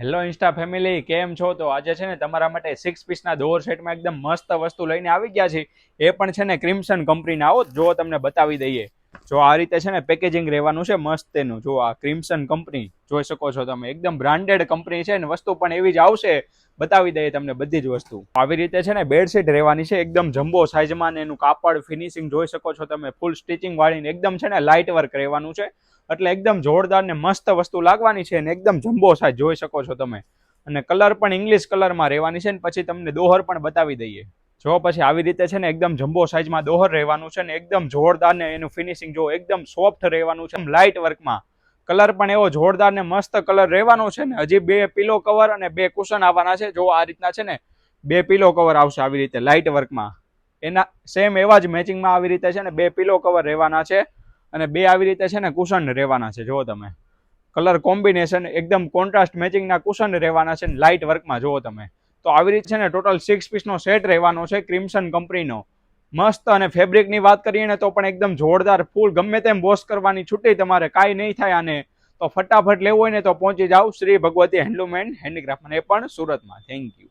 Hello Insta family, કેમ છો? તો આજે છે ને તમારા માટે 6 પીસના દોર સેટમાં એકદમ મસ્ત વસ્તુ લઈને આવી ગયા છે. એ પણ છે ને ક્રિમ્સન કંપનીના. આવો જો તમને બતાવી દઈએ. જો આ રીતે છે ને પેકેજિંગ રહેવાનું છે મસ્ત એનું. જો આ ક્રિમ્સન કંપની જોઈ શકો છો તમે, એકદમ બ્રાન્ડેડ કંપની છે ને વસ્તુ પણ એવી જ આવશે. બતાવી દઈએ તમને બધી જ વસ્તુ. આવી રીતે છે ને બેડશીટ રહેવાની છે એકદમ જમ્બો સાઇઝમાં ને એનું કાપડ ફિનિશિંગ જોઈ શકો છો તમે, ફૂલ સ્ટિચિંગ વાળી એકદમ છે ને લાઇટ વર્ક રહેવાનું છે. એટલે એકદમ જોરદાર ને મસ્ત વસ્તુ લાગવાની છે ને એકદમ જમ્બો સાઇઝ જોઈ શકો છો તમે. અને કલર પણ ઇંગ્લિશ કલરમાં રહેવાની છે ને પછી તમને દોહર પણ બતાવી દઈએ. જો પછી આવી રીતે છે ને એકદમ જમ્બો સાઇઝમાં દોહર રહેવાનું છે ને એકદમ જોરદાર ને એનું ફિનિશિંગ જો એકદમ સોફ્ટ રહેવાનું છે લાઇટ વર્કમાં. કલર પણ એવો જોરદાર ને મસ્ત કલર રહેવાનો છે ને. હજી 2 પિલો કવર અને 2 કુશન આવવાના છે. જો આ રીતના છે ને 2 પિલો કવર આવશે આવી રીતે લાઇટ વર્કમાં. એના સેમ એવા જ મેચિંગમાં આવી રીતે છે ને 2 પિલો કવર રહેવાના છે અને 2 આવી રીતે છે ને કુશન રહેવાના છે. જો તમે કલર કોમ્બિનેશન એકદમ કોન્ટ્રાસ્ટ મેચિંગના કુશન રહેવાના છે લાઇટ વર્કમાં. જુઓ તમે. તો આવી રીતે છે ને ટોટલ 6 પીસનો સેટ રહેવાનો છે ક્રિમ્સન કંપનીનો. મસ્ત. અને ફેબ્રિકની વાત કરીએ ને તો પણ એકદમ જોરદાર, ફૂલ ગમે તેમ વોશ કરવાની છૂટી, તમારે કાંઈ નહીં થાય આને. તો ફટાફટ લેવું હોય ને તો પહોંચી જાવ Shri Bhagwati handloom and handicraft, એ પણ સુરતમાં. Thank you.